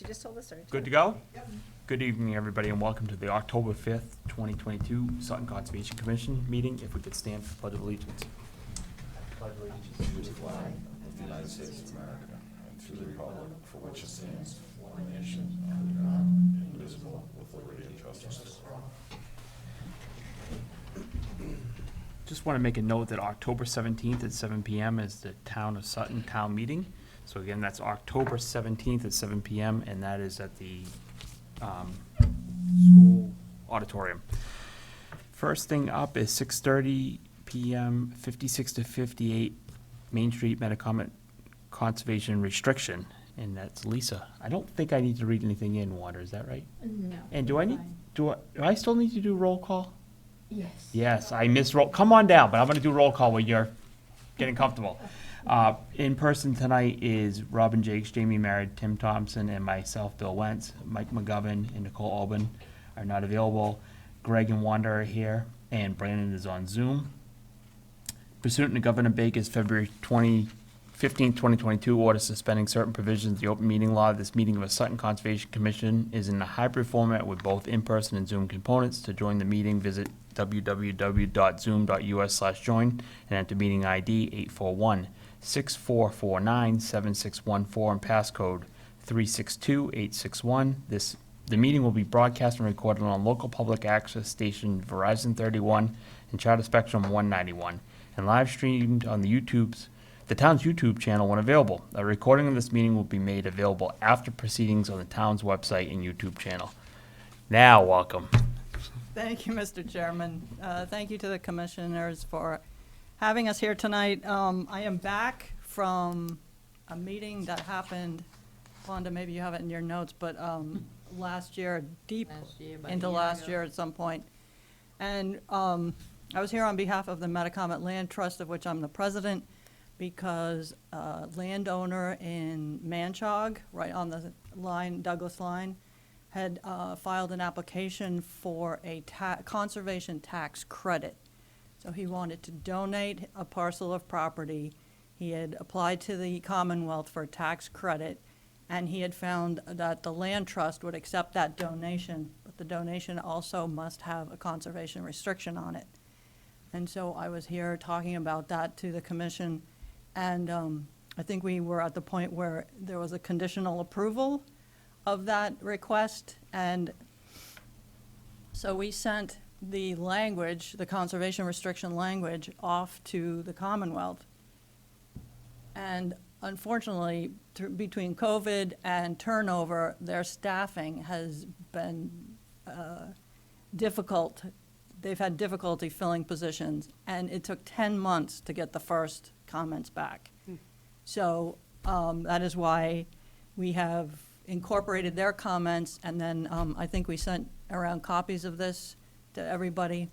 You just told us, Good to go? Yep. Good evening, everybody, and welcome to the October 5th, 2022 Sutton Conservation Commission meeting. If we could stand for Pledge of Allegiance. Pledge of Allegiance to the flag of the United States of America and to the republic for which it stands, one nation, under God, indivisible, with liberty and justice. Just want to make a note that October 17th at 7 p.m. is the Town of Sutton Town Meeting. So again, that's October 17th at 7 p.m. and that is at the school auditorium. First thing up is 6:30 p.m. 56 to 58 Main Street Metacomet Conservation Restriction, and that's Lisa. I don't think I need to read anything in, Water. Is that right? No. And do I still need to do roll call? Yes. Yes, I missed roll. Come on down, but I'm going to do roll call when you're getting comfortable. In person tonight is Robin Jakes, Jamie Merritt, Tim Thompson, and myself, Bill Wentz. Mike McGovern and Nicole Albin are not available. Greg and Wanda are here, and Brandon is on Zoom. Pursuant to Governor Baker's February 15, 2022 order suspending certain provisions of the open meeting law, this meeting of the Sutton Conservation Commission is in a hybrid format with both in-person and Zoom components. To join the meeting, visit www.zoom.us/join and enter meeting ID 841-6449-7614 and passcode 362861. The meeting will be broadcast and recorded on local public access station Verizon 31 and Charter Spectrum 191 and live streamed on the town's YouTube channel when available. A recording of this meeting will be made available after proceedings on the town's website and YouTube channel. Now, welcome. Thank you, Mr. Chairman. Thank you to the commissioners for having us here tonight. I am back from a meeting that happened, Wanda, maybe you have it in your notes, but last year, into last year at some point. And I was here on behalf of the Metacomet Land Trust, of which I'm the president, because a landowner in Manchog, right on the line, Douglas line, had filed an application for a conservation tax credit. So he wanted to donate a parcel of property. He had applied to the Commonwealth for a tax credit, and he had found that the land trust would accept that donation, but the donation also must have a conservation restriction on it. And so I was here talking about that to the commission, and I think we were at the point where there was a conditional approval of that request, and so we sent the language, the conservation restriction language, off to the Commonwealth. And unfortunately, between COVID and turnover, their staffing has been difficult. They've had difficulty filling positions, and it took 10 months to get the first comments back. So that is why we have incorporated their comments, and then I think we sent around copies of this to everybody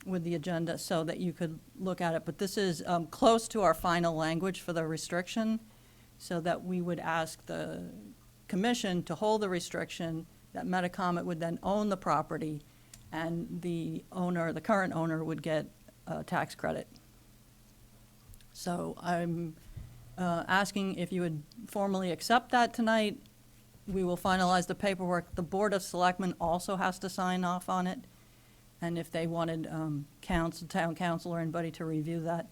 with the agenda so that you could look at it. But this is close to our final language for the restriction, so that we would ask the commission to hold the restriction, that Metacomet would then own the property, and the current owner would get a tax credit. So I'm asking if you would formally accept that tonight. We will finalize the paperwork. The Board of Selectmen also has to sign off on it. And if they wanted town council or anybody to review that,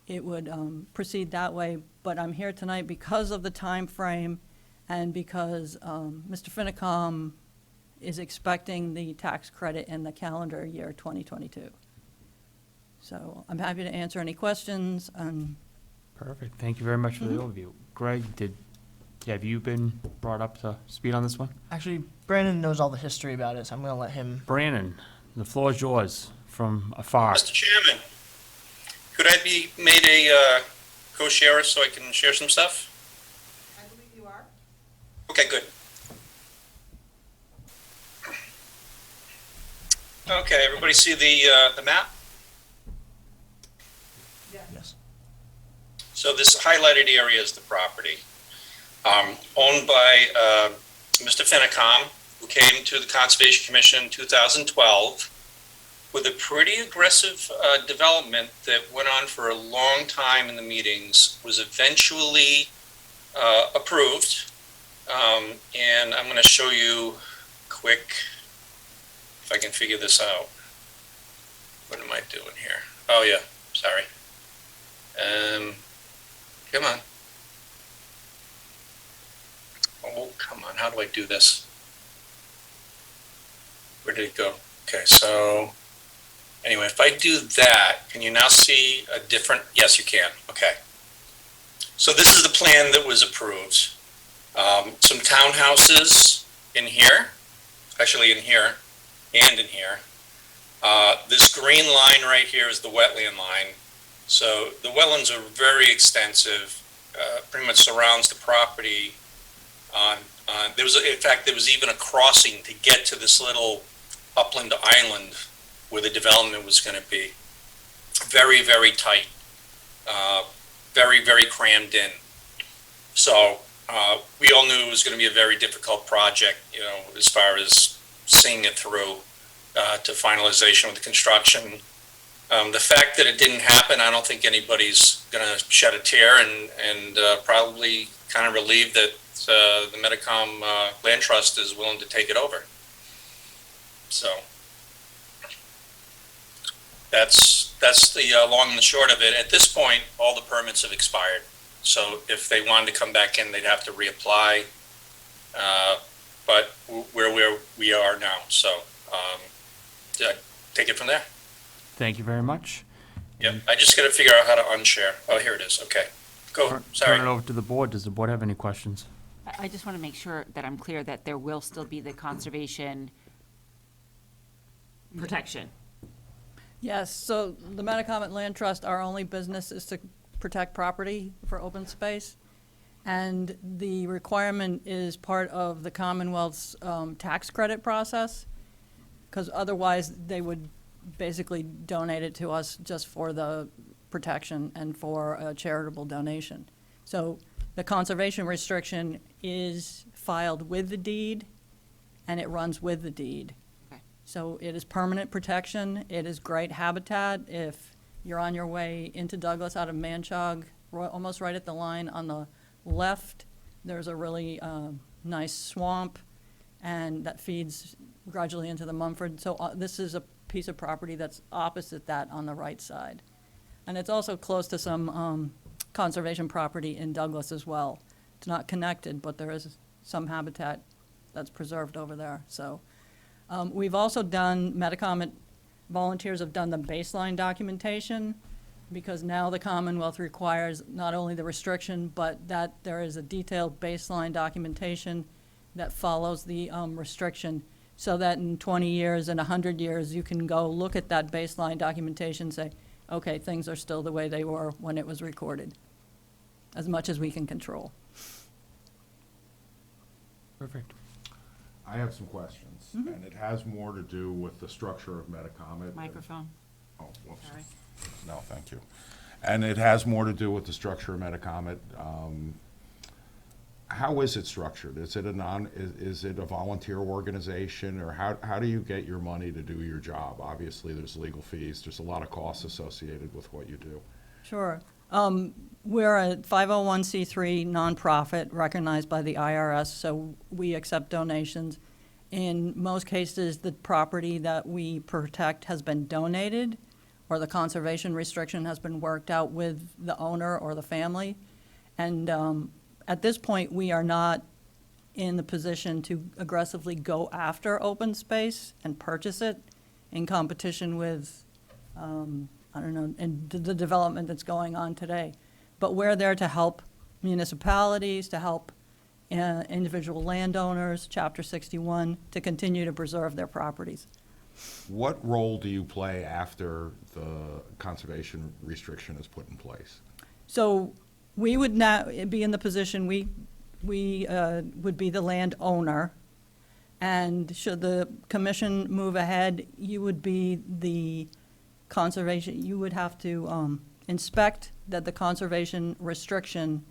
it would proceed that way. But I'm here tonight because of the time frame and because Mr. Finicom is expecting the tax credit in the calendar year 2022. So I'm happy to answer any questions. Perfect. Thank you very much for the overview. Greg, have you been brought up to speed on this one? Actually, Brandon knows all the history about it, so I'm going to let him. Brandon, the floor is yours from afar. Mr. Chairman, could I be made a co-sharer so I can share some stuff? I believe you are. Okay, good. Okay, everybody see the map? Yes. So this highlighted area is the property owned by Mr. Finicom, who came to the Conservation Commission in 2012 with a pretty aggressive development that went on for a long time in the meetings, was eventually approved and I'm going to show you quick, if I can figure this out. What am I doing here? Oh yeah, sorry. Come on. Oh, come on, how do I do this? Where did it go? Okay, so anyway, if I do that, can you now see a different, yes, you can, okay. So this is the plan that was approved. Some townhouses in here, actually in here and in here. This green line right here is the wetland line. So the wetlands are very extensive, pretty much surrounds the property. In fact, there was even a crossing to get to this little upland island where the development was going to be. Very, very tight. Very, very crammed in. So we all knew it was going to be a very difficult project, you know, as far as seeing it through to finalization with the construction. The fact that it didn't happen, I don't think anybody's going to shed a tear and probably kind of relieved that the Medicom Land Trust is willing to take it over. So that's the long and the short of it. At this point, all the permits have expired. So if they wanted to come back in, they'd have to reapply. But where we are now, so yeah, take it from there. Thank you very much. Yep, I just got to figure out how to unshare. Oh, here it is. Okay, go. Turn Sorry. it over to the board. Does the board have any questions? I just want to make sure that I'm clear that there will still be the conservation protection. Yes, so the Metacomet Land Trust, our only business is to protect property for open space. And the requirement is part of the Commonwealth's tax credit process, because otherwise they would basically donate it to us just for the protection and for a charitable donation. So the conservation restriction is filed with the deed, and it runs with the deed. Okay. So it is permanent protection. It is great habitat. If you're on your way into Douglas out of Manchog, almost right at the line on the left, there's a really nice swamp, and that feeds gradually into the Mumford. So this is a piece of property that's opposite that on the right side. And it's also close to some conservation property in Douglas as well. It's not connected, but there is some habitat that's preserved over there. So we've also done, Metacomet volunteers have done the baseline documentation, because now the Commonwealth requires not only the restriction, but that there is a detailed baseline documentation that follows the restriction, so that in 20 years and 100 years, you can go look at that baseline documentation and say, okay, things are still the way they were when it was recorded, as much as we can control. Perfect. I have some questions, and it has more to do with the structure of Metacomet. Microphone. Oh, whoops. Sorry. No, thank you. And it has more to do with the structure of Metacomet. How is it structured? Is it is it a volunteer organization, or how do you get your money to do your job? Obviously, there's legal fees. There's a lot of costs associated with what you do. Sure. We're a 501c3 nonprofit recognized by the IRS, so we accept donations. In most cases, the property that we protect has been donated, or the conservation restriction has been worked out with the owner or the family. And at this point, we are not in the position to aggressively go after open space and purchase it in competition with, I don't know, and the development that's going on today. But we're there to help municipalities, to help individual landowners, Chapter 61, to continue to preserve their properties. What role do you play after the conservation restriction is put in place? So we would now be in the position, we would be the landowner, and should the commission move ahead, you would be the conservation, you would have to inspect that the conservation restriction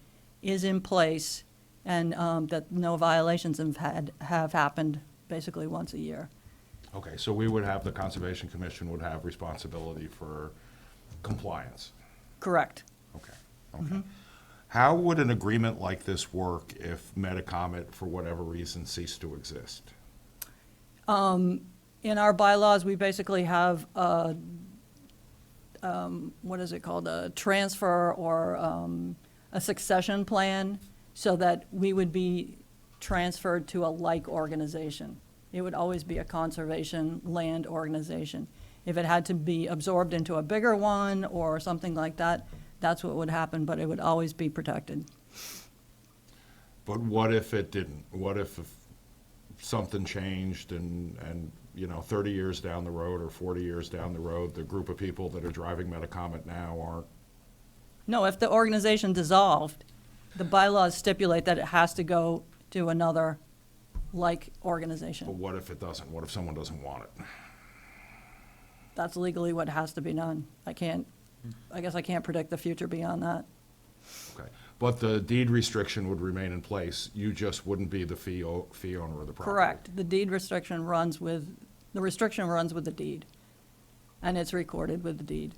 is in place, and that no violations have happened basically once a year. Okay, so we would have, the Conservation Commission would have responsibility for compliance. Correct. Okay, okay. How would an agreement like this work if Metacomet, for whatever reason, ceased to exist? In our bylaws, we basically have a, what is it called, a transfer or a succession plan, so that we would be transferred to a like organization. It would always be a conservation land organization. If it had to be absorbed into a bigger one or something like that, that's what would happen, but it would always be protected. But what if it didn't? What if something changed and 30 years down the road or 40 years down the road, the group of people that are driving Metacomet now aren't? No, if the organization dissolved, the bylaws stipulate that it has to go to another like But organization. what if it doesn't? What if someone doesn't want it? That's legally what has to be done. I guess I can't predict the future beyond that. Okay. But the deed restriction would remain in place. You just wouldn't be the fee owner of the property. Correct. The deed restriction runs with, the restriction runs with the deed, and it's recorded with the deed.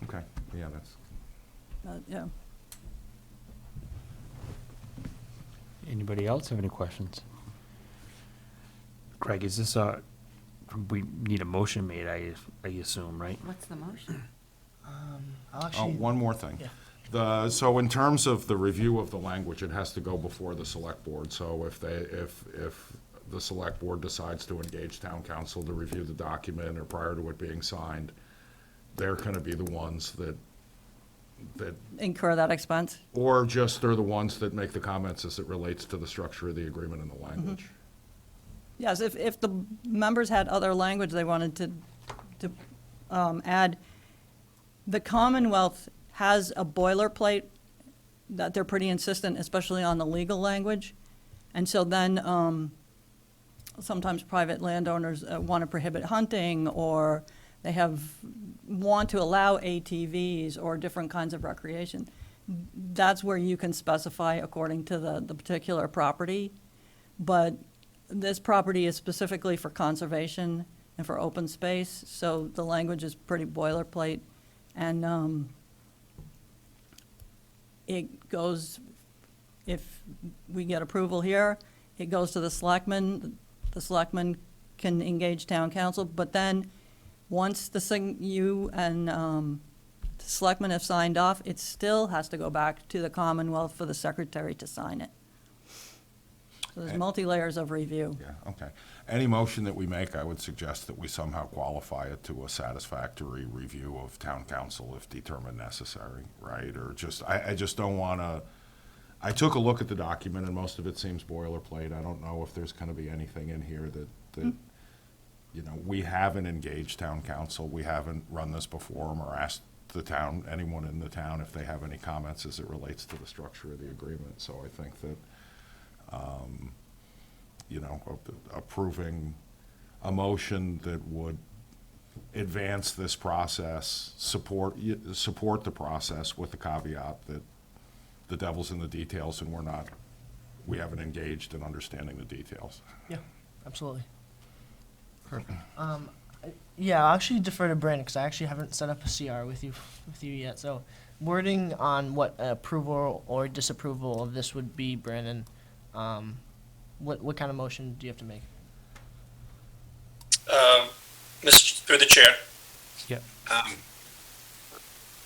Okay, yeah, that's, Yeah. Anybody else have any questions? Craig, is this we need a motion made, I assume, right? What's the motion? I'll oh, actually. one more thing. Yeah. So in terms of the review of the language, it has to go before the select board. So if the select board decides to engage town council to review the document or prior to it being signed, they're gonna be the ones that, Incur that expense. or just they're the ones that make the comments as it relates to the structure of the agreement and the language. Yes, if the members had other language they wanted to add, the Commonwealth has a boilerplate that they're pretty insistent, especially on the legal language. And so then, sometimes private landowners want to prohibit hunting, or they want to allow ATVs or different kinds of recreation. That's where you can specify according to the particular property. But this property is specifically for conservation and for open space, so the language is pretty boilerplate. And it goes, if we get approval here, it goes to the selectmen. The selectmen can engage town council, but then, once you and the selectmen have signed off, it still has to go back to the Commonwealth for the secretary to sign it. So there's multi-layers of review. Yeah, okay. Any motion that we make, I would suggest that we somehow qualify it to a satisfactory review of town council if determined necessary, right? Or just, I just don't want to, I took a look at the document and most of it seems boilerplate. I don't know if there's going to be anything in here that we haven't engaged town council. We haven't run this before them or asked the town, anyone in the town, if they have any comments as it relates to the structure of the agreement. So I think that approving a motion that would advance this process, support the process with the caveat that the devil's in the details and we haven't engaged in understanding the details. Yeah, absolutely. Perfect. Yeah, I'll actually defer to Brandon because I actually haven't set up a CR with you yet. So, wording on what approval or disapproval of this would be, Brandon. What kind of motion do you have to make? Through the chair. Yep. I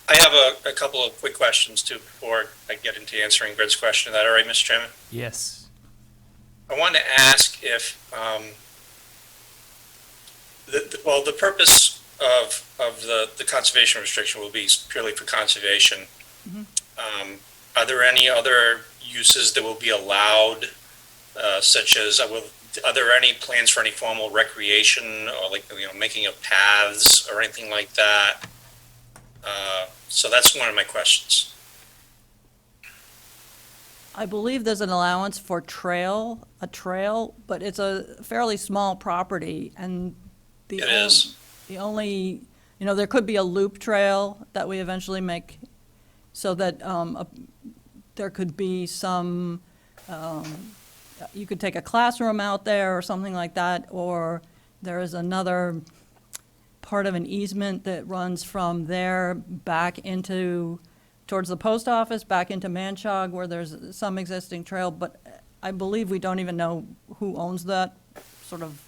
have a couple of quick questions too before I get into answering Greg's question. Is that all right, Mr. Chairman? Yes. I wanted to ask if, the purpose of the conservation restriction will be purely for conservation. Are there any other uses that will be allowed, such as, are there any plans for any formal recreation or making of paths or anything like that? So that's one of my questions. I believe there's an allowance for a trail, but it's a fairly small property, and It is. the only, there could be a loop trail that we eventually make, so that there could be some, you could take a classroom out there or something like that, or there is another part of an easement that runs from there back into, towards the post office, back into Manchog, where there's some existing trail, but I believe we don't even know who owns that sort of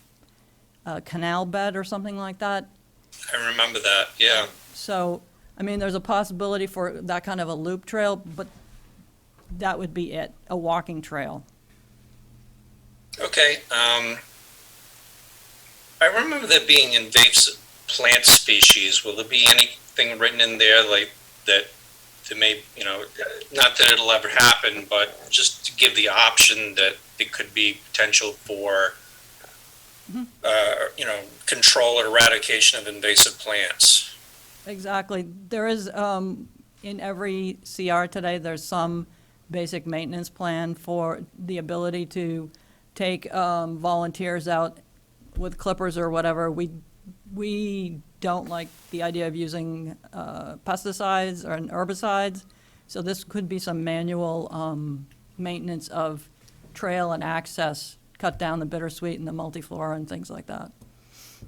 canal bed or something like that. I remember that, yeah. So, I mean, there's a possibility for that kind of a loop trail, but that would be it, a walking trail. Okay, I remember there being invasive plant species. Will there be anything written in there like that may, not that it'll ever happen, but just to give the option that it could be potential for, control or eradication of invasive plants? Exactly. There is, in every CR today, there's some basic maintenance plan for the ability to take volunteers out with clippers or whatever. We don't like the idea of using pesticides or herbicides, so this could be some manual maintenance of trail and access, cut down the bittersweet and the multiflora and things like that.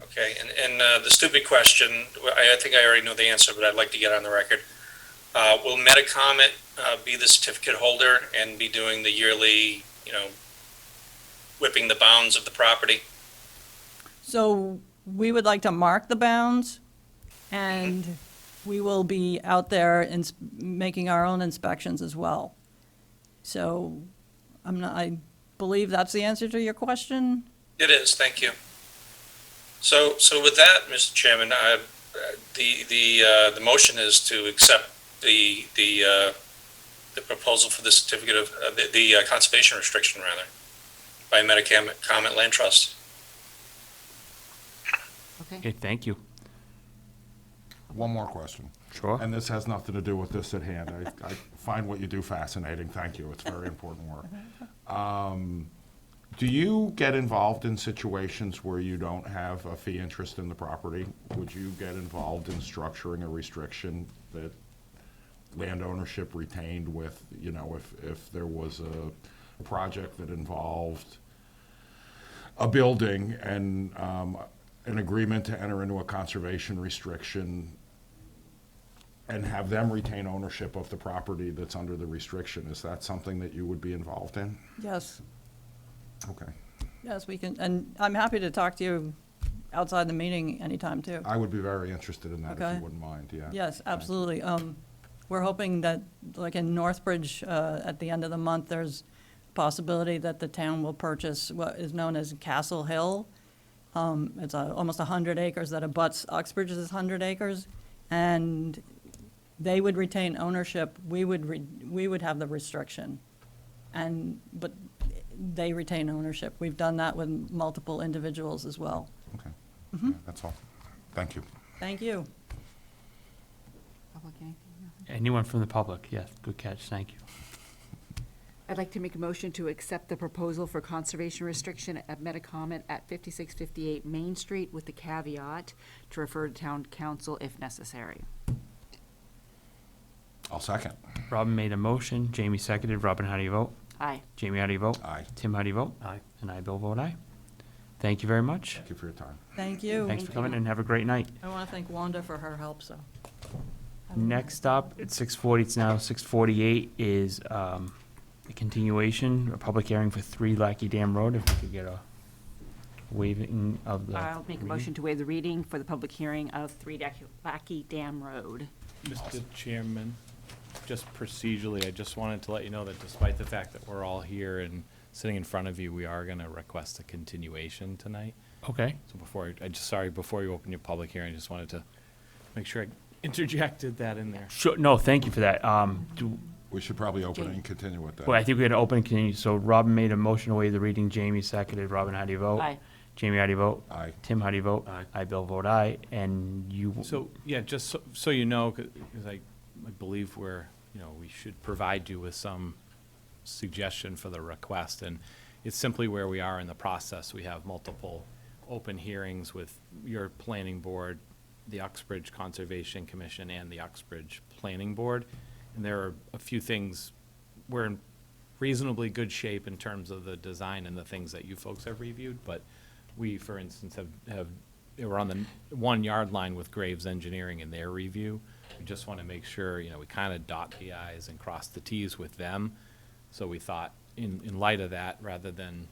Okay, and the stupid question, I think I already know the answer, but I'd like to get on the record. Will Metacomet be the certificate holder and be doing the yearly, whipping the bounds of the property? So we would like to mark the bounds, and we will be out there making our own inspections as well. So I believe that's the answer to your question. It is, thank you. So with that, Mr. Chairman, the motion is to accept the proposal for the certificate of, the conservation restriction, rather, by Metacomet Land Trust. Okay, thank you. One more question. Sure. And this has nothing to do with this at hand. I find what you do fascinating. Thank you. It's very important work. Do you get involved in situations where you don't have a fee interest in the property? Would you get involved in structuring a restriction that land ownership retained with, if there was a project that involved a building and an agreement to enter into a conservation restriction and have them retain ownership of the property that's under the restriction? Is that something that you would be involved in? Yes, Okay. yes, we can, and I'm happy to talk to you outside the meeting anytime, too. I would be very interested in that if Okay. you wouldn't mind, yeah. Yes, absolutely. We're hoping that, like in Northbridge, at the end of the month, there's possibility that the town will purchase what is known as Castle Hill. It's almost 100 acres that abuts Uxbridge's 100 acres, and they would retain ownership. We would have the restriction, but they retain ownership. We've done that with multiple individuals as well. Okay. Yeah, that's all. Thank you. Thank you. Public, anything? Anyone from the public? Yes, good catch, thank you. I'd like to make a motion to accept the proposal for conservation restriction at Metacomet at 5658 Main Street with the caveat to refer to town council if necessary. I'll second. Robin made a motion, Jamie seconded. Robin, how do you vote? Aye. Jamie, how do you vote? Aye. Tim, how do you vote? Aye. And I, Bill, vote aye. Thank you very much. Thank you for your time. Thank you. Thanks for coming and have a great night. I want to thank Wanda for her help, so. Next up, at 6:40, it's now 6:48, is a continuation, a public hearing for 3 Lackey Dam Road. If we could get a waiving of the. I'll make a motion to waive the reading for the public hearing of 3 Lackey Dam Road. Mr. Chairman, just procedurally, I just wanted to let you know that despite the fact that we're all here and sitting in front of you, we are going to request a continuation tonight. Okay. So before you open your public hearing, I just wanted to make sure I interjected that in there. Sure, no, thank you for that. We should probably open it Jamie. and continue with that. Well, I think we had to open and continue. So Robin made a motion to waive the reading. Jamie seconded. Robin, how do you vote? Aye. Jamie, how do you vote? Aye. Tim, how do you vote? Aye. I, Bill, vote aye. And you. So, yeah, just so you know, because I believe we should provide you with some suggestion for the request, and it's simply where we are in the process. We have multiple open hearings with your planning board, the Uxbridge Conservation Commission, and the Uxbridge Planning Board. And there are a few things, we're in reasonably good shape in terms of the design and the things that you folks have reviewed, but we, for instance, have we're on the 1 yard line with Graves Engineering in their review. We just want to make sure, we kind of dot the i's and cross the t's with them. So we thought, in light of that, rather than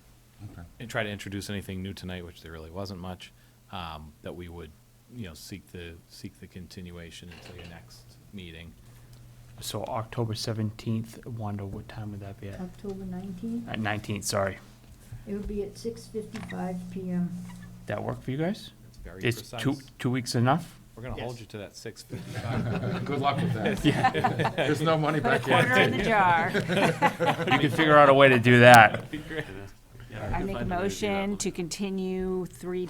and try to introduce anything new tonight, which there really wasn't much, that we would, seek the continuation until your next meeting. So October 17th, Wanda, what time would that be at? October 19th. 19th, sorry. It would be at 6:55 PM. That work for you guys? It's very Is precise. 2 weeks enough? We're gonna hold you to that 6:55. Good luck with that. There's no money back in. Quarter in the jar. You can figure out a way to do that. I make a motion to continue 3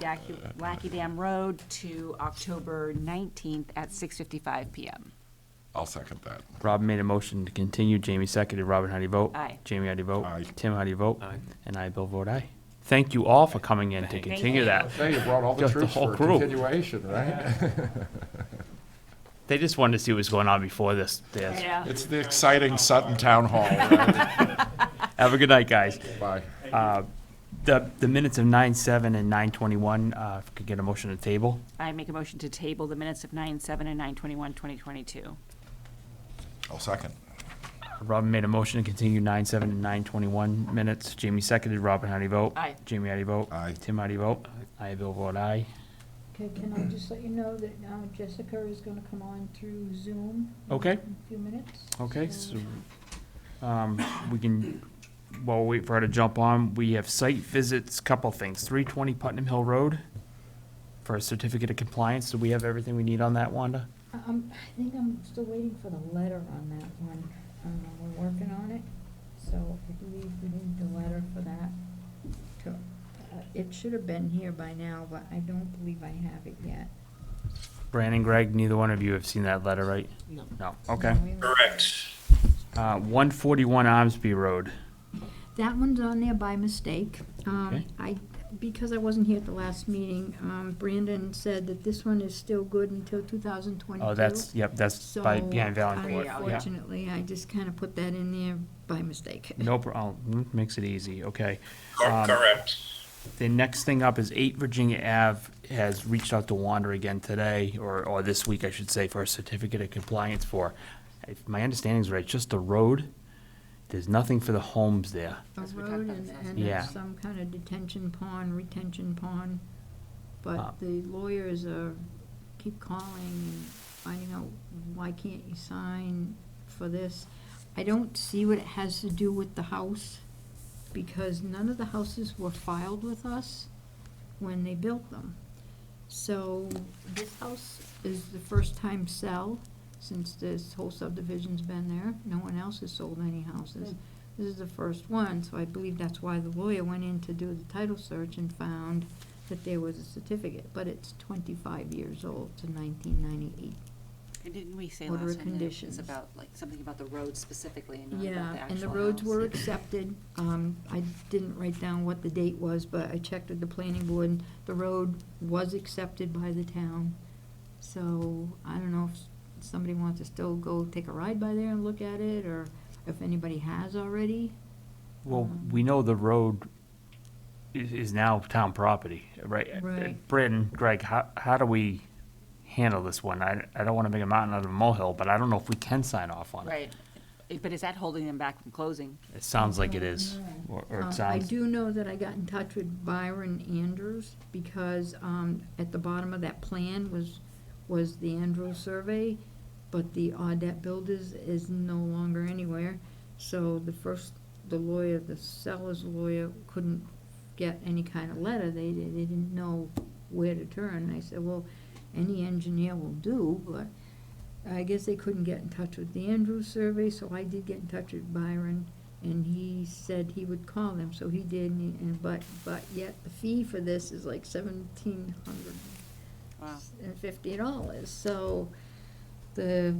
Lackey Dam Road to October 19th at 6:55 PM. I'll second that. Robin made a motion to continue, Jamie seconded. Robin, how do you vote? Aye. Jamie, how do you vote? Aye. Tim, how do you vote? Aye. And I, Bill, vote aye. Thank you all for coming in to Thank continue you. that. Hey, you brought all the Just the troops whole for crew. continuation, right? They just wanted to see what was going on before this. Yeah. It's the exciting Sutton Town Hall, right? Have a good night, guys. Bye. The minutes of 9/7 and 9/21, if we could get a motion to table. I make a motion to table the minutes of 9/7 and 9/21/2022. I'll second. Robin made a motion to continue 9/7 and 9/21 minutes. Jamie seconded. Robin, how do you vote? Aye. Jamie, how do you vote? Aye. Tim, how do you vote? Aye, Bill, vote aye. Okay, can I just let you know that Jessica is gonna come on through Zoom? Okay. In a few minutes. Okay, so, we can, while we wait for her to jump on, we have site visits, couple things. 320 Putnam Hill Road for a certificate of compliance. Do we have everything we need on that, Wanda? I think I'm still waiting for the letter on that one. We're working on it, so I believe we need the letter for that. It should have been here by now, but I don't believe I have it yet. Brandon, Greg, neither one of you have seen that letter, right? No. No, okay. Correct. 141 Armsby Road. That one's on there by mistake. Okay. Because I wasn't here at the last meeting, Brandon said that this one is still good until 2022. Oh, that's, yep, that's by, behind Valencourt. Yeah. Unfortunately, I just kind of put that in there by mistake. No, makes it easy, okay. Correct. The next thing up is 8 Virginia Ave has reached out to Wanda again today, or this week, I should say, for a certificate of compliance for, if my understanding is right, just the road. There's nothing for the homes there. A As we talked road about and this and Yeah. some kind of detention pond, retention pond. Uh. But the lawyers keep calling and finding out, why can't you sign for this? I don't see what it has to do with the house, because none of the houses were filed with us when they built them. So this house is the first time sell since this whole subdivision's been there. No one else has sold any houses. This is the first one, so I believe that's why the lawyer went in to do the title search and found that there was a certificate, but it's 25 years old to 1998. And didn't we say Order last of time that it was conditions. about, like, something about the road specifically and not about the Yeah, actual and the roads house? were accepted. I didn't write down what the date was, but I checked with the planning board, and the road was accepted by the town. So, I don't know if somebody wants to still go take a ride by there and look at it, or if anybody has already. Well, we know the road is now town property, right? Right. Brandon, Greg, how do we handle this one? I don't want to make a mountain out of a molehill, but I don't know if we can sign off on it. Right. But is that holding them back from closing? It sounds like it is, or it I sounds. do know that I got in touch with Byron Andrews, because at the bottom of that plan was the Andrews survey, but the Audette Builders is no longer anywhere. So the lawyer, the seller's lawyer, couldn't get any kind of letter. They didn't know where to turn. I said, well, any engineer will do, but I guess they couldn't get in touch with the Andrews survey, so I did get in touch with Byron, and he said he would call them, so he did, but yet the fee for this is like $1,750. Wow. So the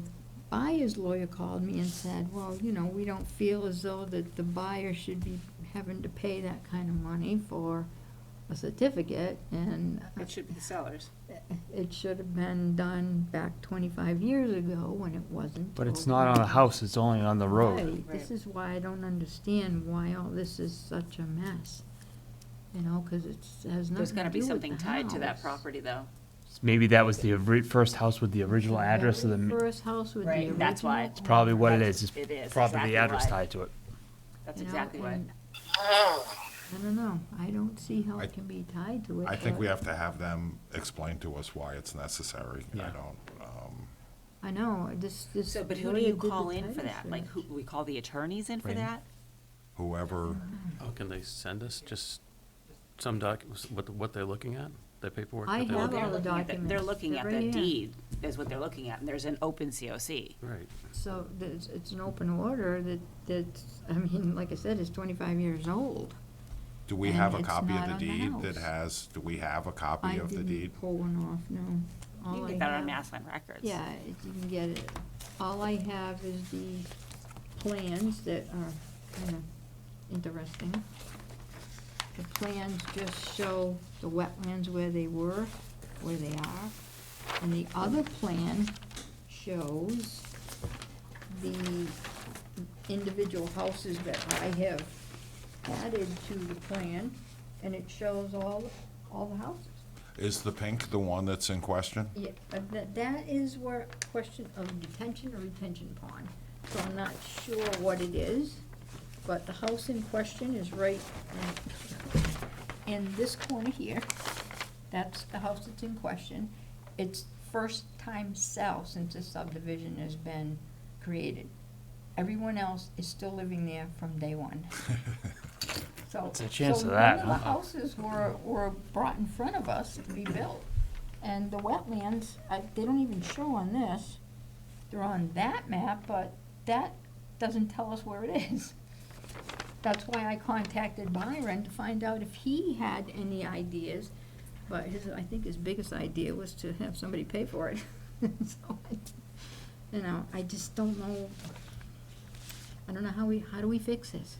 buyer's lawyer called me and said, well, we don't feel as though that the buyer should be having to pay that kind of money for a certificate, and It should be the sellers. it should have been done back 25 years ago when it wasn't. But it's not on a house, it's only on the road. Right. This is why I don't understand why all this is such a mess. you know, because it's, has nothing There's to gotta be do with something the tied to that house. property, though. Maybe that was the first house with the original address of the, Very first house with the original. That's why. it's probably what it is. It is, Probably exactly the address why. tied to it. That's you know, exactly why. and I don't know, I don't see how I- it can be tied to it. I think but- we have to have them explain to us why it's necessary. I Yeah. don't, I know, this. So, but who do lawyer you did the call in title for that? Like, search. who, we call the attorneys in for Randy? that? whoever, Oh, can they send us just some documents, what they're looking at, the paperwork I that they're have looking all at? the documents. They're looking at They're the right here. deed, is what they're looking at, and there's an open COC. Right. So it's an open order that's, I mean, like I said, it's 25 years old. do we And have a it's copy of not the on the deed that house. has, do we have a copy of the I deed? didn't pull one off, no. You All can I get that on have- Massland Records. Yeah, you can get it. All I have is the plans that are kind of interesting. The plans just show the wetlands where they were, where they are. And the other plan shows the individual houses that I have added to the plan, and it shows all the houses. Is the pink the one that's in question? Yeah, that is where, question of detention or retention pond, so I'm not sure what it is, but the house in question is right in this corner here. That's the house that's in question. It's first time sell since the subdivision has been created. Everyone else is still living there from day one. So, What's the chance so of that, none of the huh? houses were brought in front of us to be built. And the wetlands, they don't even show on this. They're on that map, but that doesn't tell us where it is. That's why I contacted Byron to find out if he had any ideas. But I think his biggest idea was to have somebody pay for it. So, you know, I just don't know. I don't know how do we fix this?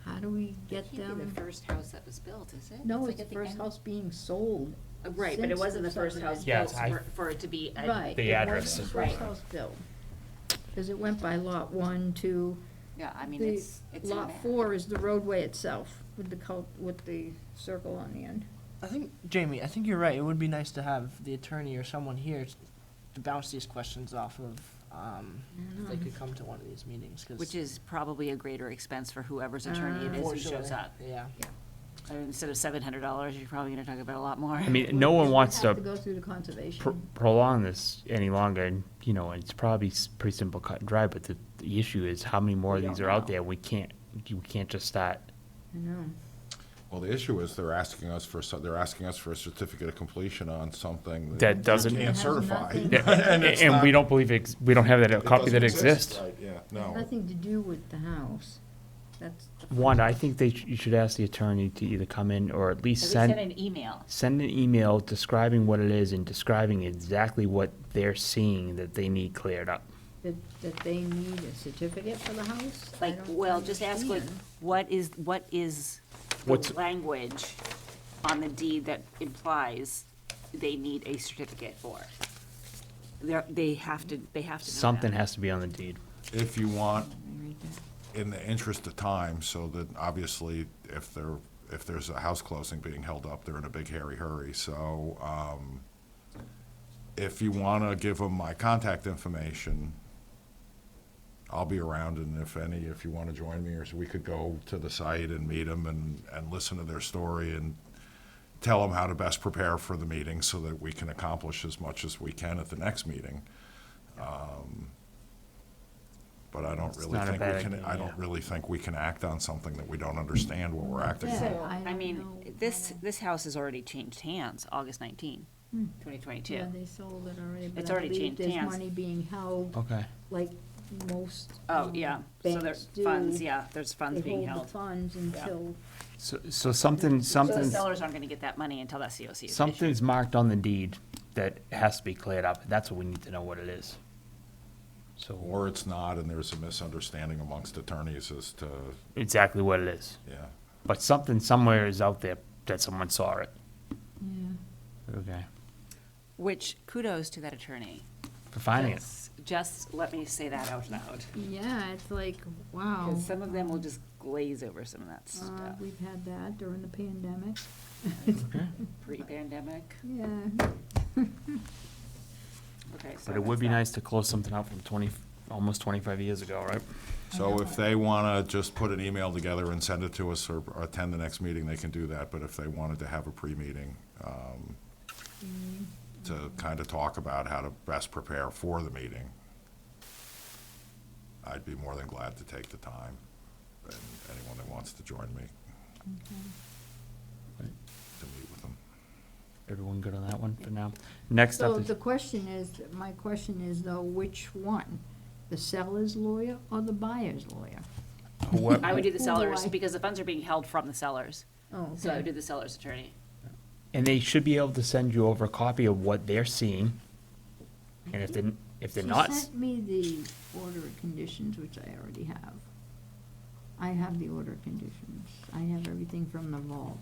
How do we get Can't be them? the first house that was built, is it? No, like it's at the the first end. house being sold. Right, but it since wasn't the first house subdivision. Yes, built for it to be a. Right. The it address wasn't is the right. first house built. Because it went by lot 1, 2. Yeah, I mean, The it's in lot there. 4 is the roadway itself with with the circle on the end. I think, Jamie, I think you're right. It would be nice to have the attorney or someone here to bounce these questions off of, if they could come to one of these meetings, 'cause- Which is probably a greater expense for whoever's attorney it is For who shows sure. up. Yeah. I mean, instead of $700, you're probably gonna talk about a lot more. I mean, no one wants Have to to go through the conservation. prolong this any longer, and, you know, it's probably pretty simple cut and dry, but the issue is how many more of We these don't are out know. there? We can't just start. I know. Well, the issue is they're asking us for a certificate of completion on something That we doesn't- can't Has certify. nothing- it's And we not- don't believe, we don't have that, a it copy that doesn't exists. Right, yeah, Has no. nothing to do with the house. That's the One, I think you should ask the attorney to either come in or at least At least send send an email. an email describing what it is and describing exactly what they're seeing that they need cleared up. that they need a certificate for the house? I Like, don't well, just ask like, understand. what is the What's- language on the deed that implies they need a certificate for? They have to know that. Something has to be on the deed. If you want, Let me read that. in the interest of time, so that obviously if there's a house closing being held up, they're in a big hairy hurry. So, if you want to give them my contact information, I'll be around, and if you want to join me, or so we could go to the site and meet them and listen to their story and tell them how to best prepare for the meeting so that we can accomplish as much as we can at the next meeting. But I don't It's really not a think bad we can, idea, I yeah. don't really think we can act on something that we don't understand what we're acting Yeah. on. I don't mean, know this house has already changed hands, August 19, 2022. Yeah, they sold it already, but It's I already believe changed there's hands. money being held, Okay. like most. Oh, yeah, so there, banks do. funds, yeah, there's funds being They hold held. the funds until, So something, So the something's, sellers aren't gonna get that money until that COC is issued. something's marked on the deed that has to be cleared up. That's what we need to know what it is. So, Or it's not, and there's a misunderstanding amongst attorneys as to, exactly what it is. yeah. But something somewhere is out there that someone saw it. yeah. Okay. Which kudos to that attorney. For finding it. Yes, just let me say that out loud. Yeah, it's like, wow. Because some of them will just glaze over some of that stuff. We've had that during the pandemic. Pre-pandemic. Yeah. Okay, so But it would that's be that. nice to close something out from almost 25 years ago, right? So if they want to just put an email together and send it to us or attend the next meeting, they can do that. But if they wanted to have a pre-meeting to kind of talk about how to best prepare for the meeting, I'd be more than glad to take the time. And anyone that wants to join me Right. to meet with them. Everyone good on that one for now? Next So up is, the question is, my question is though, which one? The seller's lawyer or the buyer's lawyer? I would do the Who do sellers, I- because the funds are being held from the sellers. Oh, So I would okay. do the seller's attorney. and they should be able to send you over a copy of what they're seeing. And if they're not, She sent me the order of conditions, which I already have. I have the order of conditions. I have everything from the vault.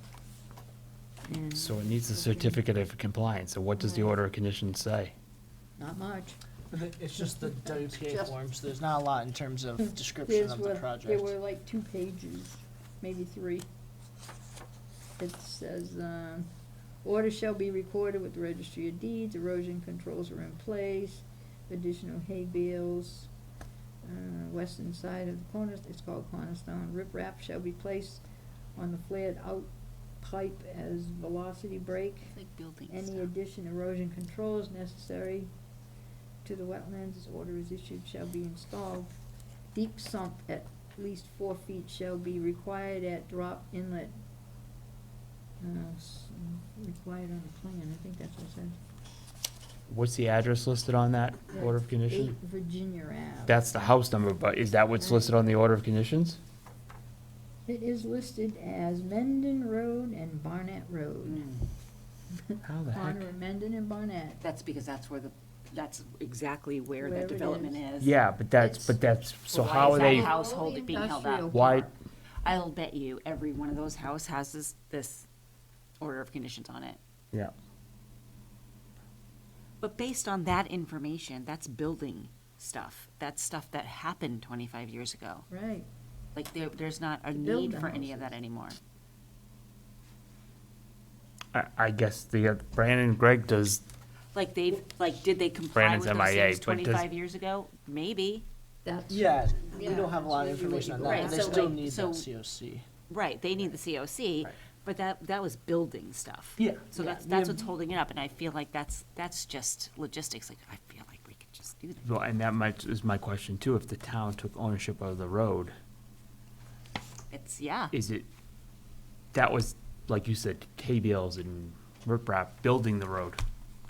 And so it needs a certificate of compliance. So what does the Right. order of conditions say? Not much. It's just the WPA Just- forms. There's not a lot in terms of description There's of the There project. were like 2 pages, maybe 3. It says, order shall be recorded with the registry of deeds, erosion controls are in place, additional hay bales, western side of the corner, it's called cornerstone, riprap shall be placed on the flared out pipe as velocity break. Like building Any stuff. addition erosion controls necessary to the wetlands as order is issued shall be installed. Deep sump at least 4 feet shall be required at drop inlet. Required on the plan, I think that's what it says. What's the address listed on that order of condition? 8 Virginia Ave. That's the house number, but is that what's listed on the order of conditions? It is listed as Mendon Road and Barnett Road. How the heck? Corner of Mendon and Barnett. That's because that's exactly where Where the it development is. is. Yeah, but It's- so Why how is are that they, household being held Industrial up? why, I'll bet you every one of those house has this order of conditions on it. yeah. But based on that information, that's building stuff. That's stuff that happened 25 years ago. Right. Like there's not a build need the for any of houses. that anymore. I guess Brandon and Greg does, Like did they comply Brandon's with those MIA, things but does- 25 years ago? Maybe. That's. Yeah, we Yeah, don't have a lot of that's maybe what information on you that, Right, but they so still like- need so- that COC. Right, they need the COC, Right. but that was building stuff. Yeah, So yeah, that's we have- what's holding it up, and I feel like that's just logistics. Like I feel like we could just do that. well, and is my question too, if the town took ownership of the road, It's yeah. is it, that was, like you said, hay bales and riprap building the road.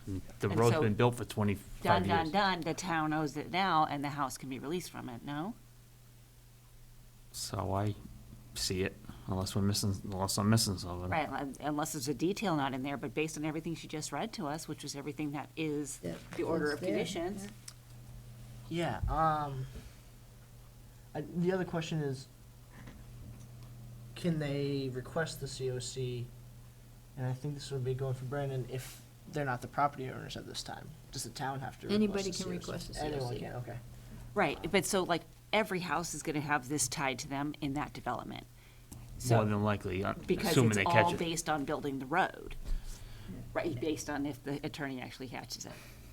And the And road's so, been built for 25 years. Done. The town owns it now, and the house can be released from it. No. So I see it, unless I'm missing something. Right, unless there's a detail not in there, but based on everything she just read to us, which was everything that is the order It's of there, conditions. yeah. Yeah, the other question is, can they request the COC? And I think this would be going for Brandon, if they're not the property owners at this time. Does the town have to request Anybody the can COC? request a Anyone COC. can, okay. Right, but so like every house is gonna have this tied to them in that development. More So, than likely, because assuming it's they all catch it. based on building the road. Right, based on if the attorney actually catches it.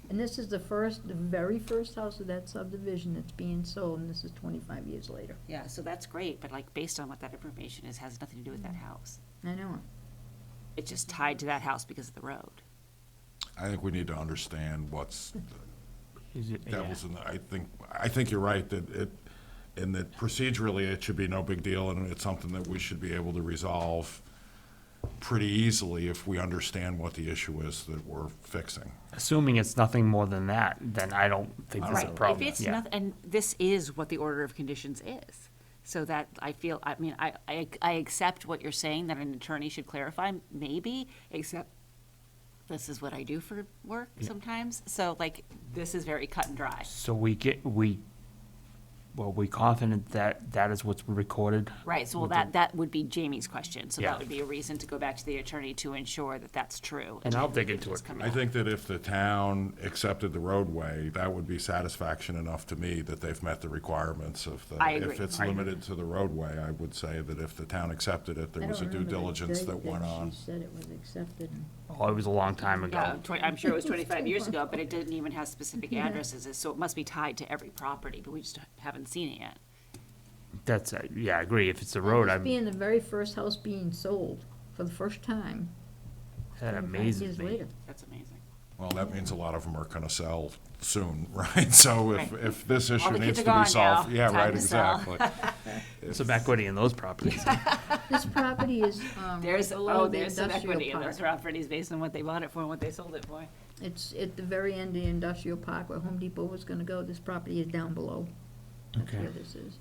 And this is the very first house of that subdivision that's being sold, and this is 25 years later. Yeah, so that's great, but like based on what that information is, has nothing to do with that house. I know it. It's just tied to that house because of the road. I think we need to understand what's Is it, yeah. devil's in the, I think you're right and that procedurally it should be no big deal and it's something that we should be able to resolve pretty easily if we understand what the issue is that we're fixing. Assuming it's nothing more than that, then I don't think there's a Right, problem. if it's Yeah. nothing, and this is what the order of conditions is. So that I feel, I mean, I accept what you're saying, that an attorney should clarify, maybe, except this is what I do for work sometimes. So like, this is very cut and dry. So Were we confident that that is what's recorded? Right, so well, with the- that would be Jamie's question, so Yeah. that would be a reason to go back to the attorney to ensure that that's true. And I'll then dig we could into just it. come I out. think that if the town accepted the roadway, that would be satisfaction enough to me that they've met the requirements of the. I agree. If it's I agree. limited to the roadway, I would say that if the town accepted it, there I was a don't due remember the diligence date that went on. She said it was accepted. Oh, it was a long time Yeah, ago. I'm sure it was 25 years ago, but it didn't even have specific addresses, so it must be tied to every property, but we just haven't seen it yet. That's, yeah, I agree. If it's a road, This being the very first house being sold for the first time. that 25 amazes years me. later. That's amazing. Well, that means a lot of them are gonna sell soon, right? So if, Right. if this issue the kids needs are to be gone solved. now. Yeah, Time right, to sell. exactly. Some equity in those properties. This property is, There's, right below oh, the there's some industrial equity in those park. properties based on what they bought it for and what they sold it for. It's at the very end of the industrial park where Home Depot was gonna go. This property is down below. That's Okay. where this is.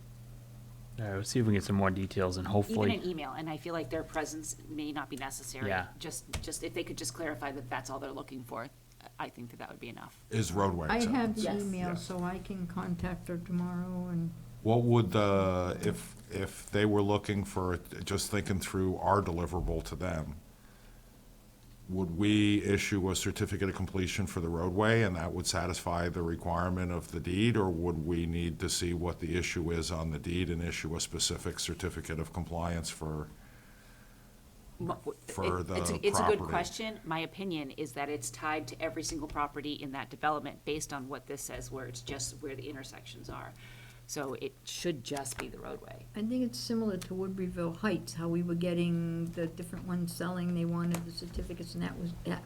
All right, let's see if we can get some more details and Even hopefully, an email, and I feel like their presence may not be necessary. Yeah. Just if they could just clarify that that's all they're looking for, I think that would be enough. Is roadway I acceptance. have the Yes. email, Yes. so I can contact her tomorrow and, What would the, if they were looking for, just thinking through our deliverable to them, would we issue a certificate of completion for the roadway and that would satisfy the requirement of the deed? Or would we need to see what the issue is on the deed and issue a specific certificate of compliance for? For the It's a good property. question. My opinion is that it's tied to every single property in that development based on what this says, where it's just where the intersections are. So it should just be the roadway. I think it's similar to Woodburyville Heights, how we were getting the different ones selling, they wanted the certificates, and that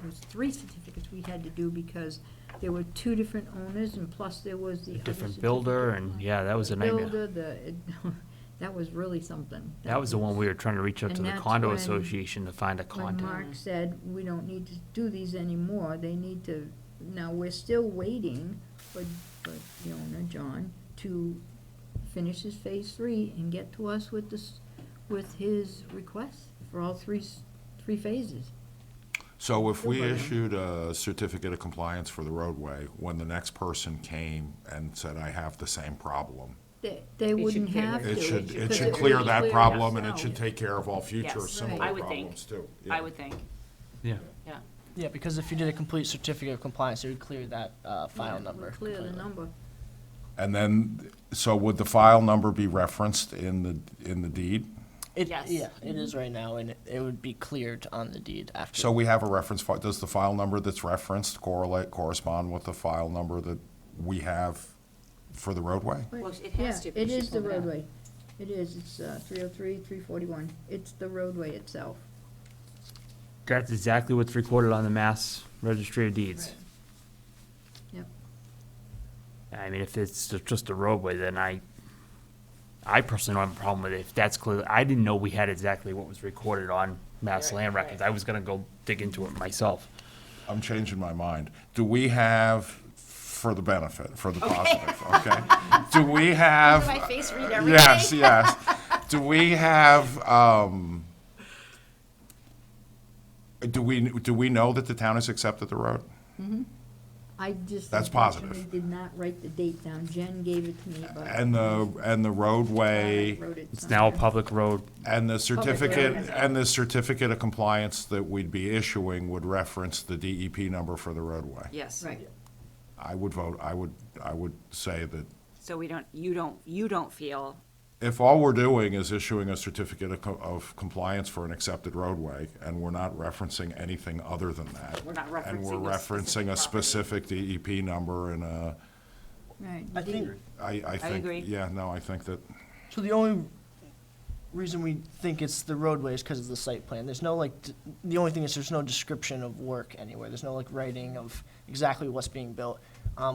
was 3 certificates we had to do because there were 2 different owners, and plus there was the other different builder, certificate. and yeah, that was a nightmare. Builder, that was really something. That was the one we were trying to reach out to And the that's condo when- association to find a When contact. Mark said, we don't need to do these anymore, they need to, now, we're still waiting for the owner, John, to finish his phase 3 and get to us with this, with his request for all three phases. So if we issued a certificate of compliance for the roadway, when the next person came and said, I have the same problem, They wouldn't clear have to. it should, it because should it clear would that clear problem us and it out. should take care of all future Yes, similar I would think. problems too. I would think, Yeah. yeah. Yeah, because if you did a complete certificate of compliance, it would clear that file Yeah, number. we'll clear the completely. number. And then, so would the file number be referenced in the deed? Yes. Yeah, it is right now, and it would be cleared on the deed after. So we have a reference, does the file number that's referenced correspond with the file number that we have for the roadway? Well, it has to. Yeah, it because she is the pulled it out. roadway. It is, it's 303, 341. It's the roadway itself. That's exactly what's recorded on the Mass Registry of Deeds. Yep. I mean, if it's just a roadway, then I personally don't have a problem with it. If that's clear, I didn't know we had exactly what was recorded on Mass Right, Land right. Records. I was gonna go dig into it myself. I'm changing my mind. Do we have, for the benefit, for the positive, okay? Do we have? My face read everything. Yes, yes. Do we have, do we know that the town has accepted the road? I just. That's positive. unfortunately did not write the date down. Jen gave it to me, but. And the roadway, I wrote it It's now a somewhere. public road. and the certificate, road. and the certificate of compliance that we'd be issuing would reference the DEP number for the roadway. Yes. Right. I would vote, I would say that So you don't feel, if all we're doing is issuing a certificate of compliance for an accepted roadway, and we're not referencing anything other than that. We're not And we're referencing a referencing a specific specific DEP number and a, Right. I think, I think, agree. yeah, no, I think that, so the only reason we think it's the roadway is because of the site plan. There's no the only thing is there's no description of work anywhere. There's no writing of exactly what's being built.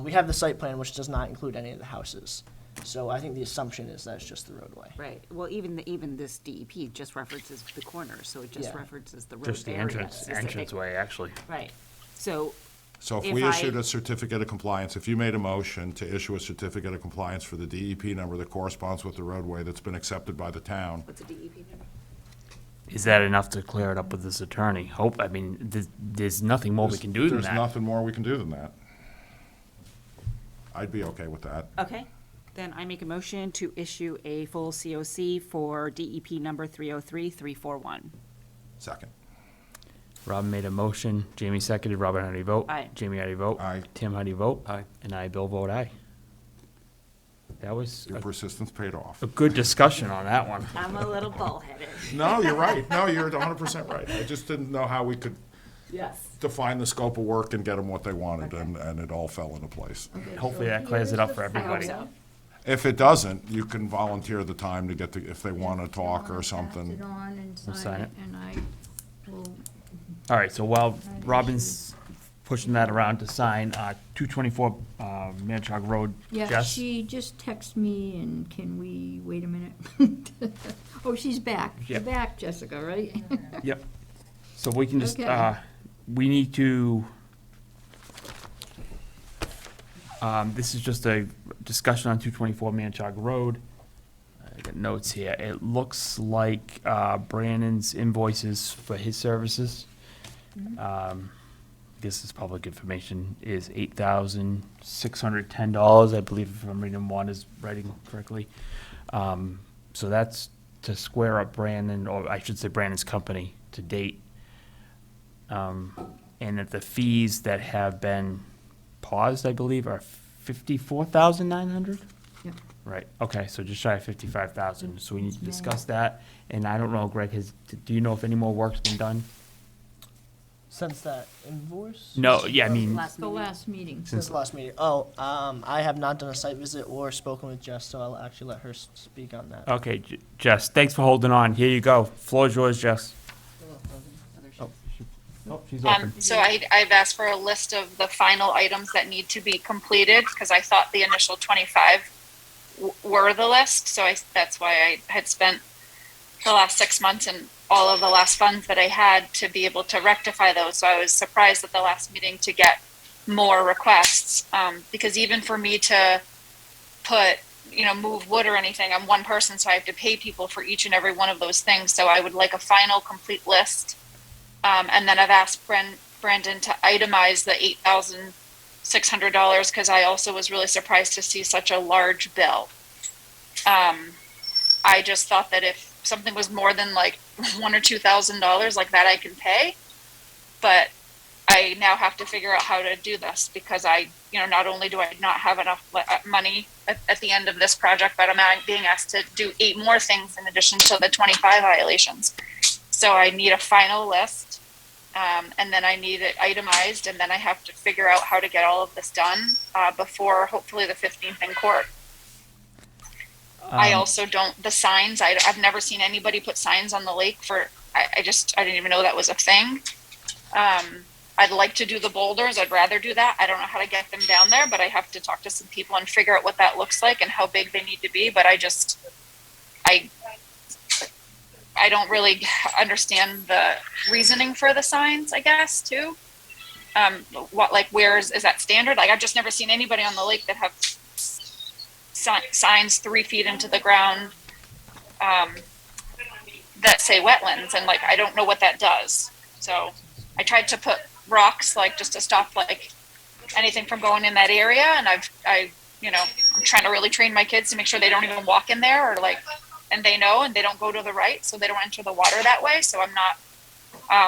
We have the site plan, which does not include any of the houses. So I think the assumption is that it's just the roadway. right, well, even this DEP just references the corners, so it just Yeah. references the road Just the area specific. entranceway, actually. Right, so, so if If we I- issued a certificate of compliance, if you made a motion to issue a certificate of compliance for the DEP number that corresponds with the roadway that's been accepted by the town, what's a DEP number? Is that enough to clear it up with this attorney? I mean, there's nothing more we can do than there's that. nothing more we can do than that. I'd be okay with that. Okay, Then I make a motion to issue a full COC for DEP number 303341. Second. Robin made a motion, Jamie seconded, Robin, how do you vote? Aye. Jamie, how do you vote? Aye. Tim, how do you vote? Aye. And I, Bill, vote aye. That was Your persistence paid off. a good discussion on that one. I'm a little bullheaded. No, you're right. No, you're 100% right. I just didn't know how we could Yes. define the scope of work and get them what they wanted, and it all fell into place. Okay, Hopefully so that clears it up here's for the everybody. follow-up. If it doesn't, you can volunteer the time to get if they want to talk or Pass it something. on and We'll sign sign it, it. and I will, All right, so while Robin's pushing that around to sign, 224 Manchog Road, yeah, Jess? she just texted me, and can we wait a minute? Oh, she's back. You're Yep. back, Jessica, right? Yep. So we can just, Okay. we need to, this is just a discussion on 224 Manchog Road. I got notes here. It looks like Brandon's invoices for his services, this is public information, is $8,610, I believe, if I'm reading Wanda's writing correctly. So that's to square up Brandon, or I should say Brandon's company, to date. And that the fees that have been paused, I believe, are 54,900? Yep. Right, okay, so just shy of 55,000, so we need to Small. discuss that. And I don't know, Greg, do you know if any more work's been done? Since that invoice? No, yeah, I mean, The last meeting. Since the last meeting. Oh, I have not done a site visit or spoken with Jess, so I'll actually let her speak on that. okay, Jess, thanks for holding on. Here you go. Floor is yours, Jess. Oh, she's open. So I've asked for a list of the final items that need to be completed, because I thought the initial 25 were the list, so that's why I had spent the last 6 months and all of the last funds that I had to be able to rectify those, so I was surprised at the last meeting to get more requests, because even for me to move wood or anything, I'm one person, so I have to pay people for each and every one of those things, so I would like a final complete list. And then I've asked Brandon to itemize the $8,600, because I also was really surprised to see such a large bill. I just thought that if something was more than like $1,000 or $2,000 like that, I can pay. But I now have to figure out how to do this, because not only do I not have enough money at the end of this project, but I'm being asked to do 8 more things in addition to the 25 violations. So I need a final list, and then I need it itemized, and then I have to figure out how to get all of this done before hopefully the 15th in court. I also the signs, I've never seen anybody put signs on the lake I didn't even know that was a thing. I'd like to do the boulders. I'd rather do that. I don't know how to get them down there, but I have to talk to some people and figure out what that looks like and how big they need to be. But I don't really understand the reasoning for the signs, I guess, too. Is that standard? Like, I've just never seen anybody on the lake that have signs 3 feet into the ground that say wetlands, and I don't know what that does. So I tried to put rocks just to stop anything from going in that area, and I'm trying to really train my kids to make sure they don't even walk in there, and they know, and they don't go to the right, so they don't enter the water that way. So I'm not,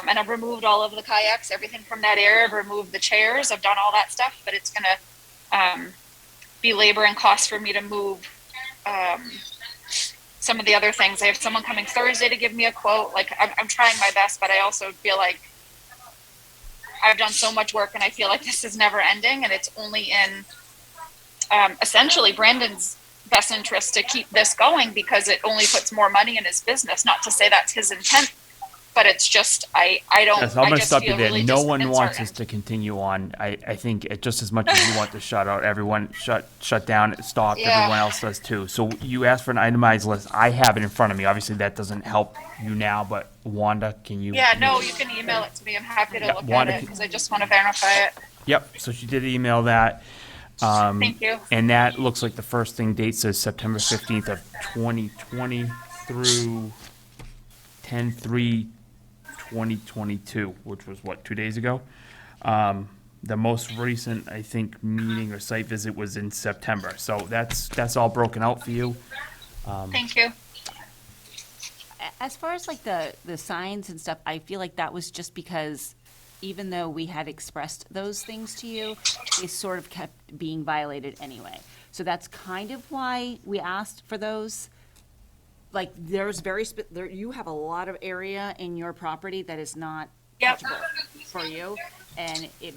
and I've removed all of the kayaks, everything from that area. I've removed the chairs. I've done all that stuff, but it's gonna be labor and cost for me to move some of the other things. I have someone coming Thursday to give me a quote. I'm trying my best, but I also feel like I've done so much work, and I feel like this is never ending, and it's only in essentially Brandon's best interest to keep this going, because it only puts more money in his business. Not to say that's his intent, but it's just I don't. Yes, I'm I gonna just stop you feel there. really No one wants uncertain. us to continue on. I think just as much as you want to shut out, everyone shut down, stop, Yeah. everyone else does too. So you asked for an itemized list. I have it in front of me. Obviously, that doesn't help you now, but Wanda, can you? Yeah, no, you can email it to me. I'm happy to Yeah, look Wanda at it, can- because I just want to verify it. Yep, so she did email that. Thank you. And that looks like the first thing date says September 15th of 2020 through 10/3/2022, which was what, 2 days ago? The most recent, I think, meeting or site visit was in September. So that's all broken out for you. Thank you. As far as like the signs and stuff, I feel like that was just because even though we had expressed those things to you, they sort of kept being violated anyway. So that's kind of why we asked for those. Like, there's you have a lot of area in your property that is not Yep. touchable for you, and it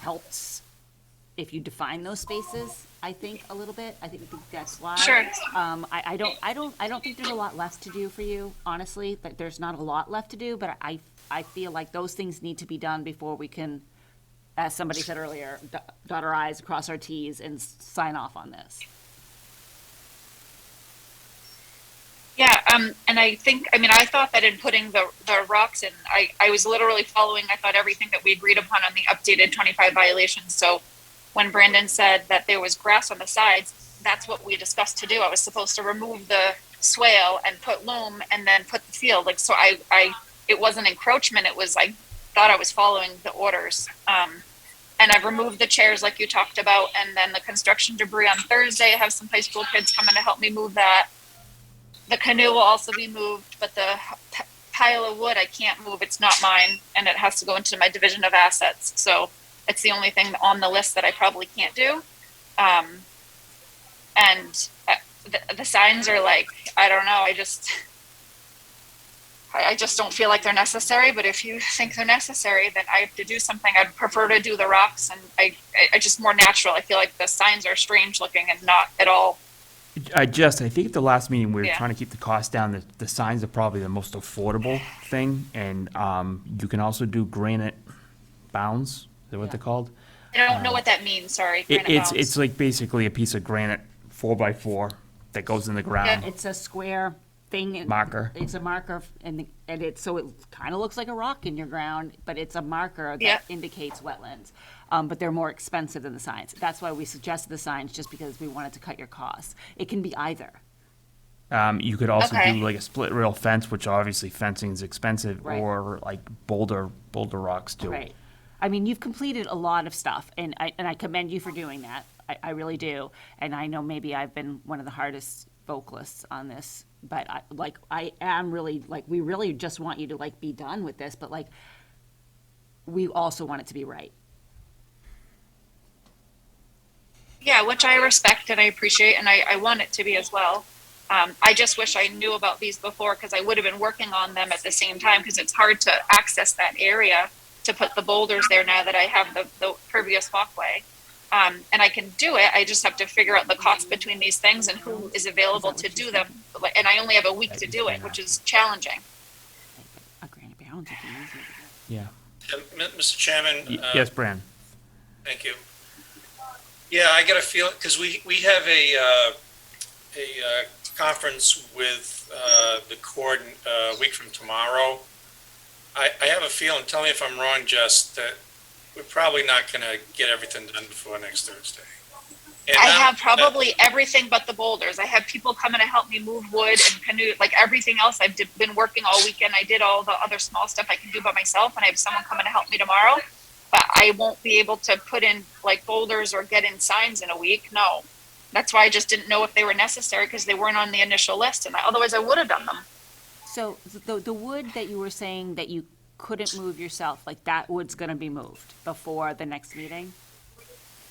helps if you define those spaces, I think, a little bit. I think that's why. Sure. I don't think there's a lot left to do for you, honestly. That there's not a lot left to do, but I feel like those things need to be done before we can, as somebody said earlier, dot our i's, cross our t's, and sign off on this. Yeah, and I thought that in putting the rocks in, I was literally following, I thought, everything that we agreed upon on the updated 25 violations. So when Brandon said that there was grass on the sides, that's what we discussed to do. I was supposed to remove the swale and put loam and then put the field. Like, so it wasn't encroachment. It was, I thought I was following the orders. And I've removed the chairs like you talked about. And then the construction debris on Thursday, I have some high school kids coming to help me move that. The canoe will also be moved, but the pile of wood I can't move. It's not mine, and it has to go into my division of assets. So it's the only thing on the list that I probably can't do. And the signs are like, I don't know. I just don't feel like they're necessary. But if you think they're necessary, then I have to do something. I'd prefer to do the rocks, and I just more natural. I feel like the signs are strange looking and not at all. I think at the last meeting, we were Yeah. trying to keep the cost down. The signs are probably the most affordable thing, and you can also do granite bounds. Is that what they're called? I don't know what that means. Sorry. Granite It's bounds. like basically a piece of granite 4x4 that goes in the ground. It's a square thing. Marker. It's a marker, and it kind of looks like a rock in your ground, but it's a marker that Yeah. indicates wetlands. But they're more expensive than the signs. That's why we suggested the signs, just because we wanted to cut your costs. It can be either. You could also Okay. do like a split rail fence, which obviously fencing is expensive, Right. or like boulder rocks too. Right. I mean, you've completed a lot of stuff, and I commend you for doing that. I really do. And I know maybe I've been one of the hardest vocalists on this, but I am really, like, we really just want you to, like, be done with this, but, like, we also want it to be right. Yeah, which I respect and I appreciate, and I want it to be as well. I just wish I knew about these before, because I would have been working on them at the same time, because it's hard to access that area to put the boulders there now that I have the pervious walkway. And I can do it. I just have to figure out the cost between these things and who is available to do them. And I only have a week to do it, which is challenging. A granite bounds would be easier to do. Yeah. Mr. Chairman? Yes, Bran. Thank you. Yeah, I got a feel, because we have a conference with the court a week from tomorrow. I have a feeling, tell me if I'm wrong, Jess, that we're probably not going to get everything done before next Thursday. And I now- have probably everything but the boulders. I have people coming to help me move wood and canoe, like everything else. I've been working all weekend. I did all the other small stuff I can do by myself, and I have someone coming to help me tomorrow. But I won't be able to put in like boulders or get in signs in a week. No. That's why I just didn't know if they were necessary, because they weren't on the initial list, and otherwise I would have done them. So the wood that you were saying that you couldn't move yourself, like, that wood's gonna be moved before the next meeting?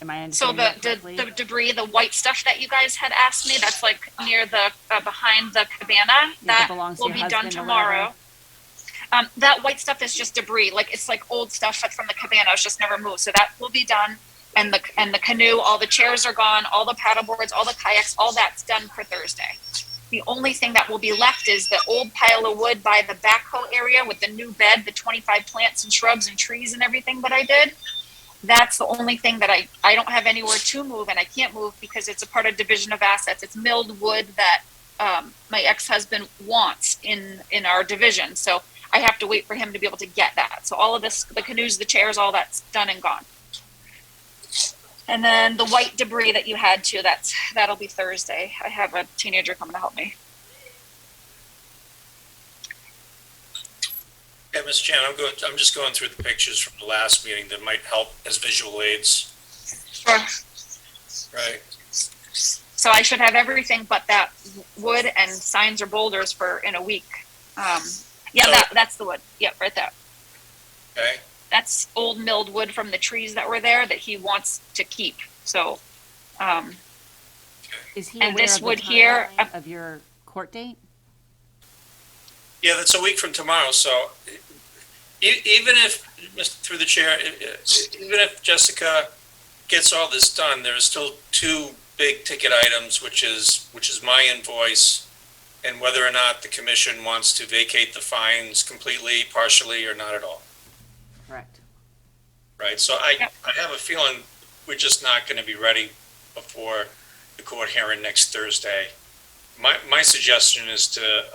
Am I So understanding that correctly? the debris, the white stuff that you guys had asked me, that's like near the, behind the cabana, that that belongs to will your be done husband or tomorrow. That white stuff is just debris, like, it's like old stuff from the cabana, it's just never moved, so that will be done. And the canoe, all the chairs are gone, all the paddle boards, all the kayaks, all that's done for Thursday. The only thing that will be left is the old pile of wood by the backhoe area with the new bed, the 25 plants and shrubs and trees and everything that I did. That's the only thing that I don't have anywhere to move, and I can't move because it's a part of division of assets. It's milled wood that my ex-husband wants in our division. So I have to wait for him to be able to get that. So all of this, the canoes, the chairs, all that's done and gone. And then the white debris that you had too, that'll be Thursday. I have a teenager coming to help me. Yeah, Mr. Chairman, I'm just going through the pictures from the last meeting that might help as visual aids. Sure. Right. So I should have everything but that wood and signs or boulders in a week. Yeah, So- that's the wood. Yep, right there. Okay. That's old milled wood from the trees that were there that he wants to keep. So, Is he And aware this of the would here- timeline of your court date? Yeah, that's a week from tomorrow, so even if, through the chair, even if Jessica gets all this done, there are still two big ticket items, which is my invoice and whether or not the commission wants to vacate the fines completely, partially, or not at all, Correct. right? So I have a feeling we're just not going to be ready before the court hearing next Thursday. My suggestion is to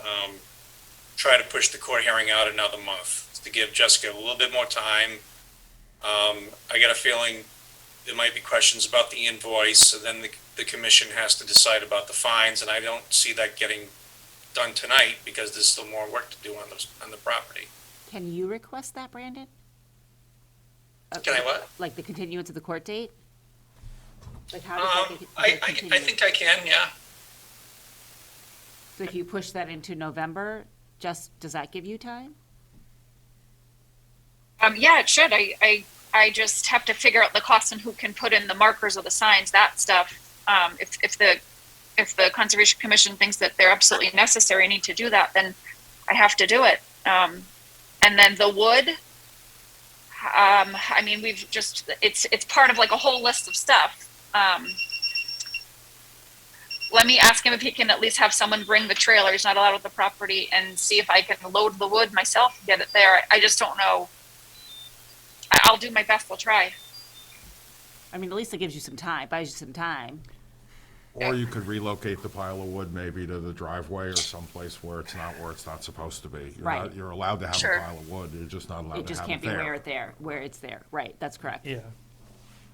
try to push the court hearing out another month, to give Jessica a little bit more time. I got a feeling there might be questions about the invoice, so then the commission has to decide about the fines, and I don't see that getting done tonight because there's still more work to do on the property. Can you request that, Brandon? Can I what? Like the continuance of the court date? Like how does that get I continued? think I can, yeah. So if you push that into November, does that give you time? yeah, it should. I just have to figure out the cost and who can put in the markers of the signs, that stuff. If the Conservation Commission thinks that they're absolutely necessary, need to do that, then I have to do it. And then the wood, I mean, it's part of like a whole list of stuff. Let me ask him if he can at least have someone bring the trailer. He's not allowed with the property, and see if I can load the wood myself and get it there. I just don't know. I'll do my best. I'll try. I mean, at least it gives you some time, buys you some time. Or you could relocate the pile of wood maybe to the driveway or someplace where it's not supposed to be. Right. You're allowed to have Sure. a pile of wood, you're just not allowed It to just have can't it be there. where it's there. Right, that's correct. Yeah.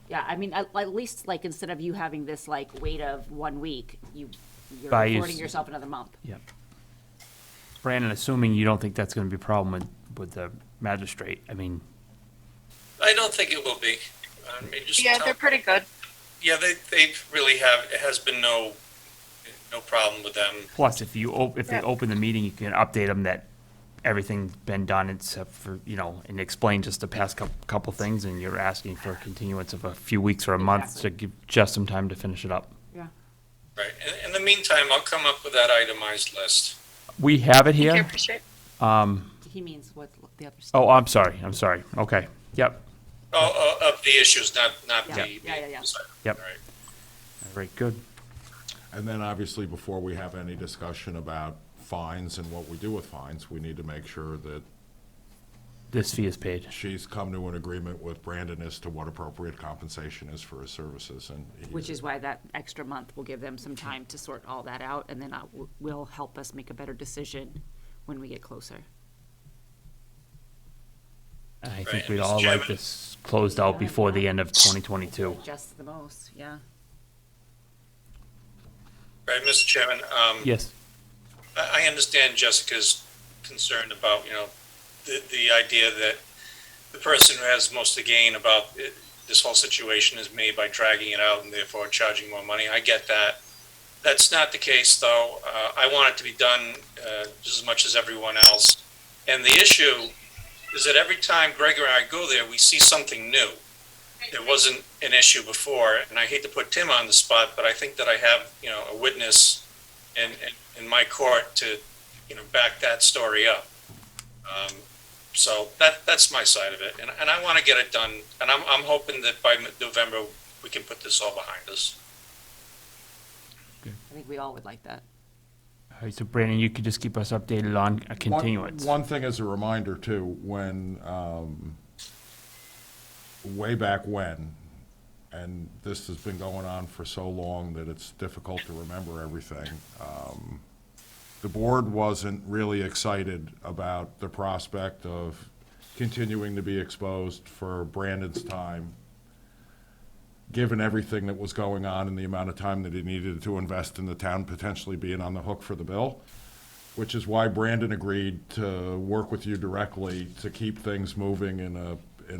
Yeah, I mean, at least like instead of you having this like wait of 1 week, you're By use- affording yourself another month. Yep. Brandon, assuming you don't think that's gonna be a problem with the magistrate, I mean, I don't think it will be. Maybe just Yeah, they're pretty good. Yeah, they really have, it has been no problem with them. plus if they Yeah. open the meeting, you can update them that everything's been done except for, and explain just the past couple things, and you're asking for a continuance of a few weeks or a month to give just some time to finish it up. Yeah. Right. In the meantime, I'll come up with that itemized list. We have it Thank you. here. Appreciate it. He means what the other stuff. Oh, I'm sorry. Okay, yep, Of the issues, not Yeah. the. Yeah. Yep. All right. very good. And then obviously, before we have any discussion about fines and what we do with fines, we need to make sure that This fee is paid. she's come to an agreement with Brandon as to what appropriate compensation is for his services, and Which is why that extra month will give them some time to sort all that out, and then will help us make a better decision when we get closer. I Right, think and we'd Mr. all like Chairman? this closed out before the end of 2022. Just the most, yeah. Right, Mr. Chairman, Yes, I understand Jessica's concern about, the idea that the person who has most to gain about this whole situation is me by dragging it out and therefore charging more money. I get that. That's not the case, though. I want it to be done just as much as everyone else. And the issue is that every time Greg and I go there, we see something new. There wasn't an issue before, and I hate to put Tim on the spot, but I think that I have, a witness in my court to, back that story up. So that's my side of it, and I want to get it done, and I'm hoping that by November, we can put this all behind us. I think we all would like that. all right, so Brandon, you could just keep us updated on a continuance. One thing as a reminder too, when, way back when, and this has been going on for so long that it's difficult to remember everything, the board wasn't really excited about the prospect of continuing to be exposed for Brandon's time, given everything that was going on and the amount of time that he needed to invest in the town, potentially being on the hook for the bill. which is why Brandon agreed to work with you directly to keep things moving in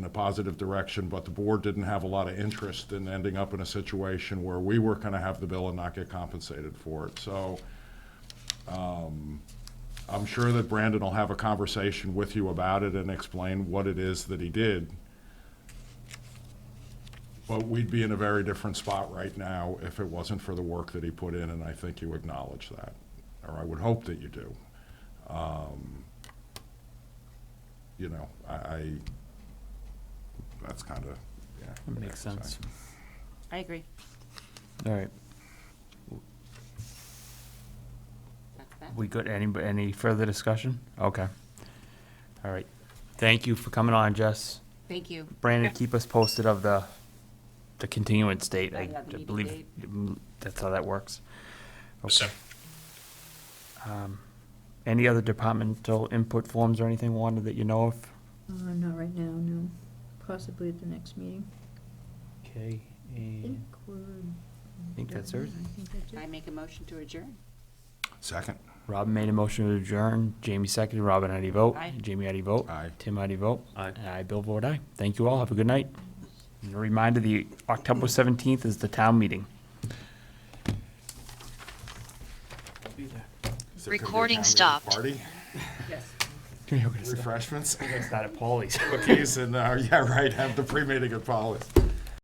a positive direction, but the board didn't have a lot of interest in ending up in a situation where we were gonna have the bill and not get compensated for it. So, I'm sure that Brandon will have a conversation with you about it and explain what it is that he did. But we'd be in a very different spot right now if it wasn't for the work that he put in, and I think you acknowledge that, or I would hope that you do. You know, that's kind of, yeah. That makes sense. I agree. All right. That's that. We good? Any further discussion? Okay. All right. Thank you for coming on, Jess. Thank you. Brandon, keep us posted of the continuance date. I Yeah, the meeting believe date. that's how that works. So, Any other departmental input forms or anything, Wanda, that you know of? Not right now, no. Possibly at the next meeting. Okay, I think and we're. I think that's it. I think that's I it. make a motion to adjourn. Second? Robin made a motion to adjourn. Jamie seconded. Robin, how do you vote? Aye. Jamie, how do you vote? Aye. Tim, how do you vote? Aye. And I, Bill, vote aye. Thank you all. Have a good night. And a reminder, the October 17th is the town meeting. Is it gonna be a Recording town meeting stopped. Party, Yes. refreshments, We're gonna start at Paulie's. cookies, and, yeah, right, have the pre-meeting at Polly's.